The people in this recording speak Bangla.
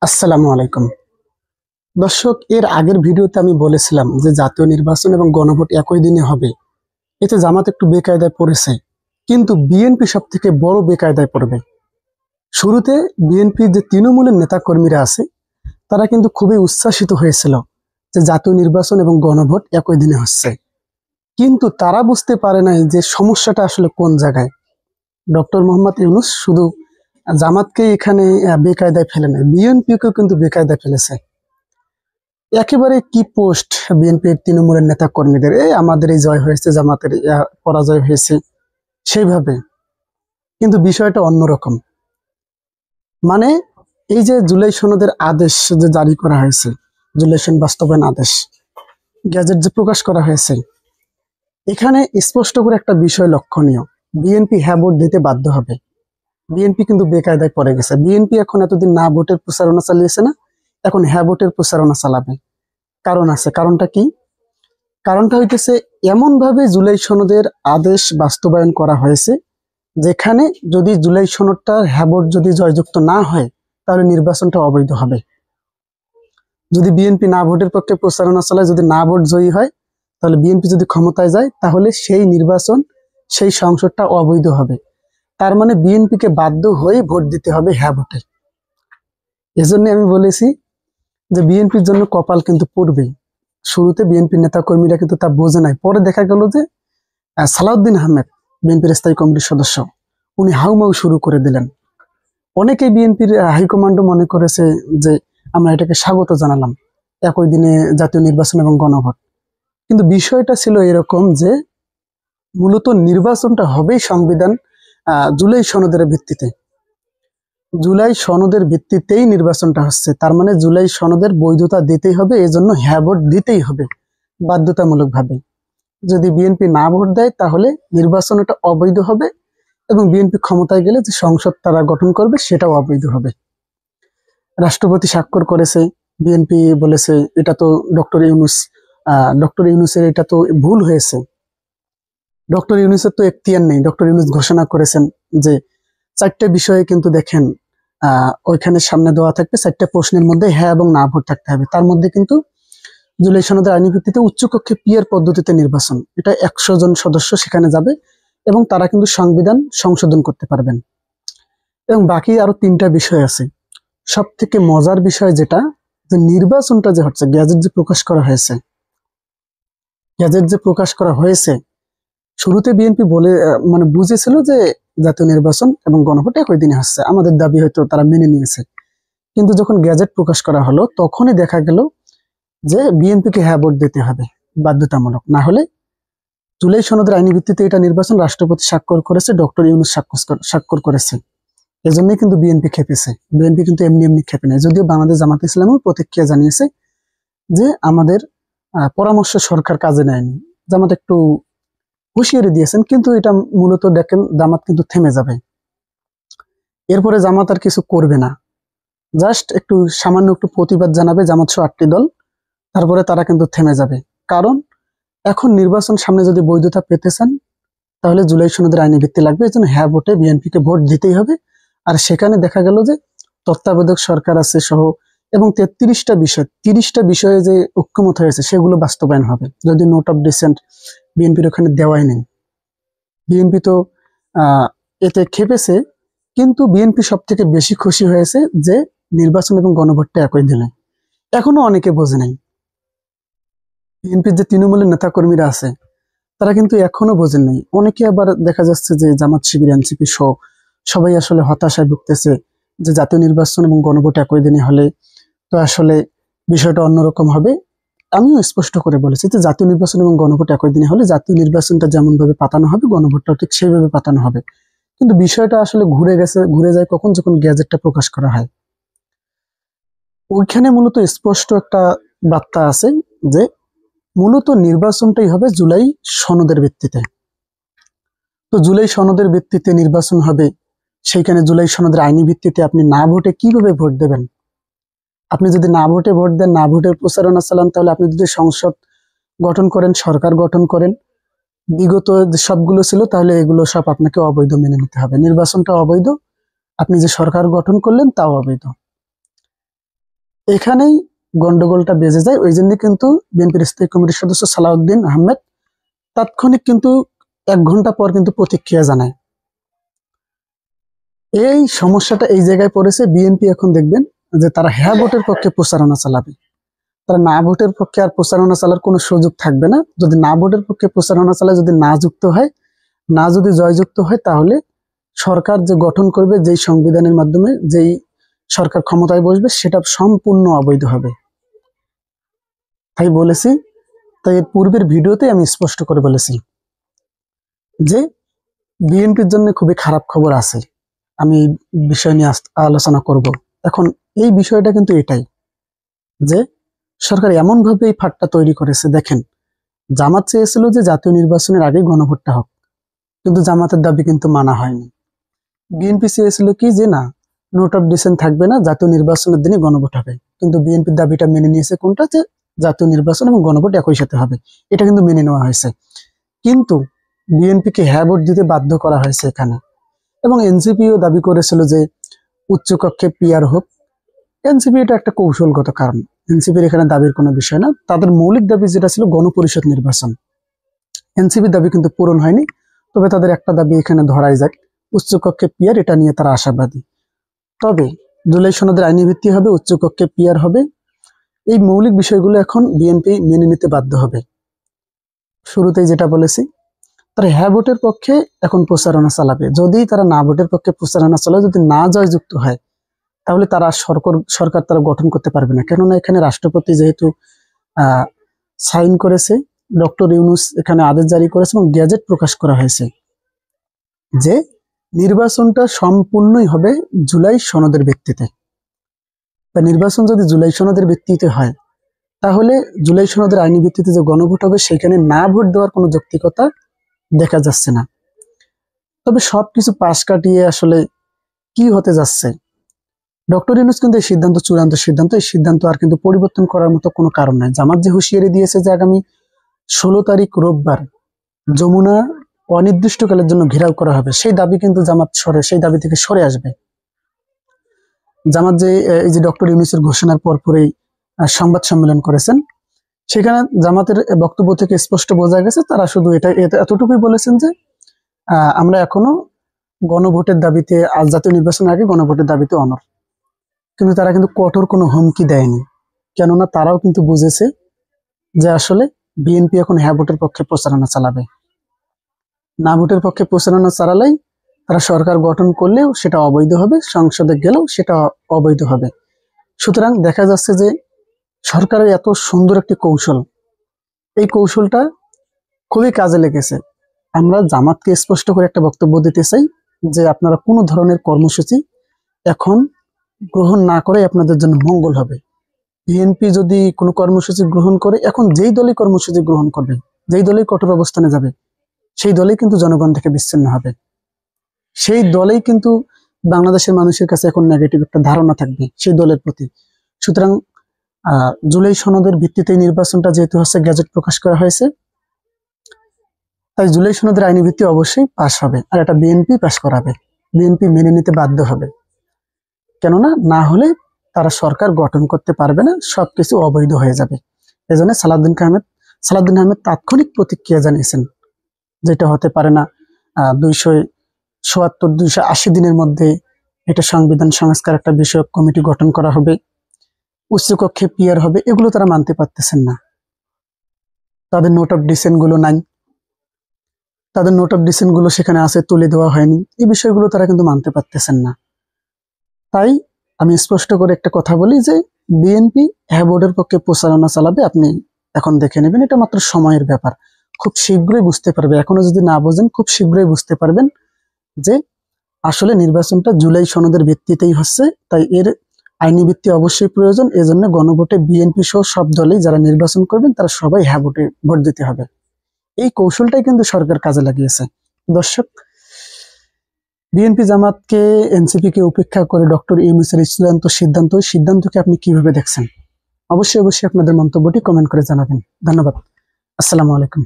আসসালামু আলাইকুম দর্শক, এর আগের ভিডিওতে আমি বলেছিলাম যে জাতীয় নির্বাচন এবং গণভোট একই দিনে হবে। এতে জামাত একটু বেকায়দায় পড়েছে, কিন্তু বিএনপি সব থেকে বড় বেকায়দায় পড়বে। শুরুতে বিএনপির যে তৃণমূলের নেতাকর্মীরা আছে তারা কিন্তু খুবই উচ্ছ্বাসিত হয়েছিল যে জাতীয় নির্বাচন এবং গণভোট একই দিনে হচ্ছে, কিন্তু তারা বুঝতে পারে নাই যে সমস্যাটা আসলে কোন জায়গায়। ডক্টর মোহাম্মদ ইউনূস শুধু জামাতকে এখানে বেকায়দায় ফেলে নাই, বিএনপিকেও কিন্তু বেকায়দায় ফেলেছে। একেবারে কি পোস্ট বিএনপির তৃণমূলের নেতা কর্মীদের, আমাদের এই জয় হয়েছে, জামাতের পরাজয় হয়েছে, সেইভাবে। কিন্তু বিষয়টা অন্যরকম। মানে এই যে জুলাই সনদের আদেশ যে জারি করা হয়েছে, জুলাই সনদ বাস্তবায়ন আদেশ, গ্যাজেট যে প্রকাশ করা হয়েছে, এখানে স্পষ্ট করে একটা বিষয় লক্ষণীয়। বিএনপি হ্যাঁ ভোট দিতে বাধ্য হবে। বিএনপি কিন্তু বেকায়দায় পড়ে গেছে। বিএনপি এখন এতদিন না ভোটের প্রচারণা চালিয়েছে না, এখন হ্যাঁ ভোটের প্রচারণা চালাবে। কারণ আছে। কারণটা কি? কারণটা হইতেছে, এমন ভাবে জুলাই সনদের আদেশ বাস্তবায়ন করা হয়েছে যেখানে যদি জুলাই সনদটার হ্যাঁ ভোট যদি জয়যুক্ত না হয় তাহলে নির্বাচনটা অবৈধ হবে। যদি বিএনপি না ভোটের পক্ষে প্রচারণা চালায়, যদি না ভোট জয়ী হয়, তাহলে বিএনপি যদি ক্ষমতায় যায় তাহলে সেই নির্বাচন, সেই সংসদটা অবৈধ হবে। তার মানে বিএনপিকে বাধ্য হয়ে ভোট দিতে হবে হ্যাঁ ভোটে। এজন্য আমি বলেছি যে বিএনপির জন্য কপাল কিন্তু পড়বেই। শুরুতে বিএনপির নেতা কর্মীরা কিন্তু তা বোঝে নাই। পরে দেখা গেল যে সালাউদ্দিন আহমেদ, বিএনপির স্থায়ী কমিটির সদস্য, উনি হাউমাউ শুরু করে দিলেন। অনেকেই বিএনপির হাইকমান্ডও মনে করেছে যে আমরা এটাকে স্বাগত জানালাম, একই দিনে জাতীয় নির্বাচন এবং গণভোট। কিন্তু বিষয়টা ছিল এরকম যে মূলত নির্বাচনটা হবেই সংবিধান জুলাই সনদের ভিত্তিতে। জুলাই সনদের ভিত্তিতেই নির্বাচনটা হচ্ছে। তার মানে জুলাই সনদের বৈধতা দিতেই হবে, এজন্য হ্যাঁ ভোট দিতেই হবে বাধ্যতামূলকভাবে। যদি বিএনপি না ভোট দেয় তাহলে নির্বাচন এটা অবৈধ হবে, এবং বিএনপি ক্ষমতায় গেলে যে সংসদ তারা গঠন করবে সেটাও অবৈধ হবে। রাষ্ট্রপতি স্বাক্ষর করেছে, বিএনপি বলেছে এটা তো ডক্টর ইউনূসের এটা তো ভুল হয়েছে। ডক্টর ইউনূসের তো এখতিয়ার নেই। ডক্টর ইউনূস ঘোষণা করেছেন যে 4টে বিষয়ে কিন্তু দেখেন ওইখানে সামনে দেওয়া থাকবে, 4টে প্রশ্নের মধ্যে হ্যাঁ এবং না ভোট থাকতে হবে। তার মধ্যে কিন্তু জুলাই সনদের আইনি ভিত্তিতে উচ্চকক্ষে পিয়ার পদ্ধতিতে নির্বাচন, এটা 100 জন সদস্য সেখানে যাবে এবং তারা কিন্তু সংবিধান সংশোধন করতে পারবেন। এবং বাকি আরো 3টা বিষয় আছে। সব থেকে মজার বিষয় যেটা, যে নির্বাচনটা যে হচ্ছে, গ্যাজেট যে প্রকাশ করা হয়েছে, গ্যাজেট যে প্রকাশ করা হয়েছে, শুরুতে বিএনপি বলে মানে বুঝেছিল যে জাতীয় নির্বাচন এবং গণভোট একই দিনে হচ্ছে, আমাদের দাবি হয়তো তারা মেনে নিয়েছে। কিন্তু যখন গ্যাজেট প্রকাশ করা হলো তখনই দেখা গেল যে বিএনপিকে হ্যাঁ ভোট দিতে হবে বাধ্যতামূলক, না হলে জুলাই সনদের আইনি ভিত্তিতে এটা নির্বাচন রাষ্ট্রপতি স্বাক্ষর করেছে, ডক্টর ইউনূস স্বাক্ষর করেছে। এজন্যই কিন্তু বিএনপি খেপেছে। বিএনপি কিন্তু এমনি এমনি খেপে নাই, যদিও বাংলাদেশ জামাত ইসলামও প্রতিক্রিয়া জানিয়েছে যে আমাদের পরামর্শ সরকার কাজে নেয়নি। জামাত একটু হুঁশিয়ারি দিয়েছেন, কিন্তু এটা মূলত দেখেন জামাত কিন্তু থেমে যাবে। এরপরে জামাত আর কিছু করবে না, জাস্ট একটু সামান্য একটু প্রতিবাদ জানাবে জামাত সহ 8টি দল, তারপরে তারা কিন্তু থেমে যাবে। কারণ এখন নির্বাচন সামনে, যদি বৈধতা পেতে চান তাহলে জুলাই সনদের আইনি ভিত্তি লাগবে। এই জন্য হ্যাঁ ভোটে বিএনপিকে ভোট দিতেই হবে। আর সেখানে দেখা গেল যে তত্ত্বাবধায়ক সরকার আছে সহ, এবং 33টা বিষয়, 30টা বিষয়ে যে ঐক্যমত হয়েছে সেগুলো বাস্তবায়ন হবে। যদি নোট অফ ডিসেন্ট বিএনপির ওখানে দেওয়াই নেই। বিএনপি তো এতে খেপেছে, কিন্তু বিএনপি সব থেকে বেশি খুশি হয়েছে যে নির্বাচন এবং গণভোটটা একই দিনে। এখনো অনেকে বোঝে নাই, বিএনপির যে তৃণমূলের নেতাকর্মীরা আছে তারা কিন্তু এখনো বোঝেন নাই। অনেকে আবার দেখা যাচ্ছে যে জামাত শিবির, এনসিপি সহ সবাই আসলে হতাশায় ভুগতেছে যে জাতীয় নির্বাচন এবং গণভোট একই দিনে হলে তো আসলে বিষয়টা অন্যরকম হবে। আমিও স্পষ্ট করে বলেছি যে জাতীয় নির্বাচন এবং গণভোট একই দিনে হলে জাতীয় নির্বাচনটা যেমন ভাবে পাতানো হবে, গণভোটটাও ঠিক সেইভাবে পাতানো হবে। কিন্তু বিষয়টা আসলে ঘুরে যায় কখন, যখন গ্যাজেটটা প্রকাশ করা হয়। ওইখানে মূলত স্পষ্ট একটা বার্তা আছে যে মূলত নির্বাচনটাই হবে জুলাই সনদের ভিত্তিতে। তো জুলাই সনদের ভিত্তিতে নির্বাচন হবে, সেইখানে জুলাই সনদের আইনি ভিত্তিতে আপনি না ভোটে কিভাবে ভোট দেবেন? আপনি যদি না ভোটে ভোট দেন, না ভোটের প্রচারণা চালান, তাহলে আপনি যদি সংসদ গঠন করেন, সরকার গঠন করেন, বিগত যে সবগুলো ছিল, তাহলে এগুলো সব আপনাকে অবৈধ মেনে নিতে হবে। নির্বাচনটা অবৈধ, আপনি যে সরকার গঠন করলেন তাও অবৈধ। এখানেই গন্ডগোলটা বেজে যায়। ওই জন্য কিন্তু বিএনপির স্থায়ী কমিটির সদস্য সালাউদ্দিন আহমেদ তাৎক্ষণিক কিন্তু 1 ঘন্টা পর কিন্তু প্রতিক্রিয়া জানায়। এই সমস্যাটা এই জায়গায় পড়েছে, বিএনপি এখন দেখবেন যে তারা হ্যাঁ ভোটের পক্ষে প্রচারণা চালাবে, তারা না ভোটের পক্ষে আর প্রচারণা চালার কোনো সুযোগ থাকবে না। যদি না ভোটের পক্ষে প্রচারণা চালায়, যদি না যুক্ত হয়, না যদি জয়যুক্ত হয়, তাহলে সরকার যে গঠন করবে, যেই সংবিধানের মাধ্যমে যেই সরকার ক্ষমতায় বসবে, সেটা সম্পূর্ণ অবৈধ হবে। তাই বলেছি, তাই এর পূর্বের ভিডিওতে আমি স্পষ্ট করে বলেছি যে বিএনপির জন্য খুবই খারাপ খবর আছে। আমি এই বিষয় নিয়ে আলোচনা করব। এখন এই বিষয়টা কিন্তু এটাই যে সরকার এমন ভাবে এই ফাঁদটা তৈরি করেছে। দেখেন, জামাত চেয়েছিল যে জাতীয় নির্বাচনের আগে গণভোটটা হোক, কিন্তু জামাতের দাবি কিন্তু মানা হয়নি। বিএনপি চেয়েছিল কি যে না, নোট অফ ডিসেন্ট থাকবে না, জাতীয় নির্বাচনের দিনই গণভোট হবে। কিন্তু বিএনপির দাবিটা মেনে নিয়েছে কোনটা, যে জাতীয় নির্বাচন এবং গণভোট একই সাথে হবে। এটা কিন্তু মেনে নেওয়া হয়েছে। কিন্তু বিএনপিকে হ্যাঁ ভোট দিতে বাধ্য করা হয়েছে এখানে। এবং এনসিপিও দাবি করেছিল যে উচ্চকক্ষে পিআর হোক। এনসিপি এটা একটা কৌশলগত কারণ, এনসিপির এখানে দাবির কোনো বিষয় না। তাদের মৌলিক দাবি যেটা ছিল গণপরিষদ নির্বাচন, এনসিপির দাবি কিন্তু পূরণ হয়নি। তবে তাদের একটা দাবি এখানে ধরাই যাক, উচ্চকক্ষে পিআর, এটা নিয়ে তারা আশাবাদী। তবে জুলাই সনদের আইনি ভিত্তি হবে, উচ্চকক্ষে পিআর হবে। এই মৌলিক বিষয়গুলো এখন বিএনপি মেনে নিতে বাধ্য হবে। শুরুতেই যেটা বলেছি, তারা হ্যাঁ ভোটের পক্ষে এখন প্রচারণা চালাবে। যদি তারা না ভোটের পক্ষে প্রচারণা চালায়, যদি না জয়যুক্ত হয়, তাহলে তারা সরকার তারা গঠন করতে পারবে না। কেননা এখানে রাষ্ট্রপতি যেহেতু সাইন করেছে, ডক্টর ইউনূস এখানে আদেশ জারি করেছে এবং গেজেট প্রকাশ করা হয়েছে যে নির্বাচনটা সম্পূর্ণই হবে জুলাই সনদের ভিত্তিতে। তা নির্বাচন যদি জুলাই সনদের ভিত্তিতে হয়, তাহলে জুলাই সনদের আইনি ভিত্তিতে যে গণভোট হবে, সেখানে না ভোট দেওয়ার কোনো যৌক্তিকতা দেখা যাচ্ছে না। তবে সবকিছু পাশ কাটিয়ে আসলে কি হতে যাচ্ছে, ডক্টর ইউনূস কিন্তু এই সিদ্ধান্ত চূড়ান্ত সিদ্ধান্ত, এই সিদ্ধান্ত আর কিন্তু পরিবর্তন করার মতো কোনো কারণ নাই। জামাত যে হুঁশিয়ারি দিয়েছে যে আগামী 16 তারিখ রোববার যমুনা অনির্দিষ্টকালের জন্য ঘেরাও করা হবে, সেই দাবি কিন্তু জামাত সেই দাবি থেকে সরে আসবে। জামাত যে এই যে ডক্টর ইউনূসের ঘোষণার পরপরই সংবাদ সম্মেলন করেছেন, সেখানে জামাতের বক্তব্য থেকে স্পষ্ট বোঝা গেছে তারা শুধু এতটুকুই বলেছেন যে আমরা এখনো গণভোটের দাবিতে, আজ জাতীয় নির্বাচনের আগে গণভোটের দাবিতে অনড়। কিন্তু তারা কিন্তু কঠোর কোনো হুমকি দেয়নি, কেননা তারাও কিন্তু বুঝেছে যে আসলে বিএনপি এখন হ্যাঁ ভোটের পক্ষে প্রচারণা চালাবে। না ভোটের পক্ষে প্রচারণা চালালেই তারা সরকার গঠন করলেও সেটা অবৈধ হবে, সংসদে গেলেও সেটা অবৈধ হবে। সুতরাং দেখা যাচ্ছে যে সরকারের এত সুন্দর একটি কৌশল, এই কৌশলটা খুবই কাজে লেগেছে। আমরা জামাতকে স্পষ্ট করে একটা বক্তব্য দিতে চাই যে আপনারা কোনো ধরনের কর্মসূচি এখন গ্রহণ না করে আপনাদের জন্য মঙ্গল হবে। বিএনপি যদি কোনো কর্মসূচি গ্রহণ করে, এখন যেই দলই কর্মসূচি গ্রহণ করবে, যেই দলই কঠোর অবস্থানে যাবে, সেই দলই কিন্তু জনগণ থেকে বিচ্ছিন্ন হবে। সেই দলেই কিন্তু বাংলাদেশের মানুষের কাছে এখন নেগেটিভ একটা ধারণা থাকবে সেই দলের প্রতি। সুতরাং জুলাই সনদের ভিত্তিতে নির্বাচনটা যেহেতু হচ্ছে, গেজেট প্রকাশ করা হয়েছে, তাই জুলাই সনদের আইনি ভিত্তি অবশ্যই পাশ হবে। আর এটা বিএনপি পাশ করাবে, বিএনপি মেনে নিতে বাধ্য হবে। কেননা না হলে তারা সরকার গঠন করতে পারবে না, সবকিছু অবৈধ হয়ে যাবে। এজন্য সালাউদ্দিন আহমেদ তাৎক্ষণিক প্রতিক্রিয়া জানিয়েছেন, যেটা হতে পারে না। 280 দিনের মধ্যে এটা সংবিধান সংস্কার একটা বিষয়ক কমিটি গঠন করা হবে, উচ্চকক্ষে পিআর হবে, এগুলো তারা মানতে পারতেছেন না। তাদের নোট অফ ডিসেন্ট গুলো নাই, তাদের নোট অফ ডিসেন্ট গুলো সেখানে আছে, তুলে দেওয়া হয়নি। এই বিষয়গুলো তারা কিন্তু মানতে পারতেছেন না। তাই আমি স্পষ্ট করে একটা কথা বলি যে বিএনপি হ্যাঁ ভোটের পক্ষে প্রচারণা চালাবে। আপনি এখন দেখে নেবেন, এটা মাত্র সময়ের ব্যাপার, খুব শীঘ্রই বুঝতে পারবে। এখনো যদি না বোঝেন, খুব শীঘ্রই বুঝতে পারবেন যে আসলে নির্বাচনটা জুলাই সনদের ভিত্তিতেই হচ্ছে। তাই এর আইনি ভিত্তি অবশ্যই প্রয়োজন। এজন্য গণভোটে বিএনপি সহ সব দলেই যারা নির্বাচন করবেন, তারা সবাই হ্যাঁ ভোট দিতে হবে। এই কৌশলটাই কিন্তু সরকার কাজে লাগিয়েছে। দর্শক, বিএনপি জামাতকে, এনসিপি কে উপেক্ষা করে ডক্টর ইউনূসের সিদ্ধান্তকে আপনি কিভাবে দেখছেন? অবশ্যই আপনাদের মন্তব্যটি কমেন্ট করে জানাবেন। ধন্যবাদ। আসসালামু আলাইকুম।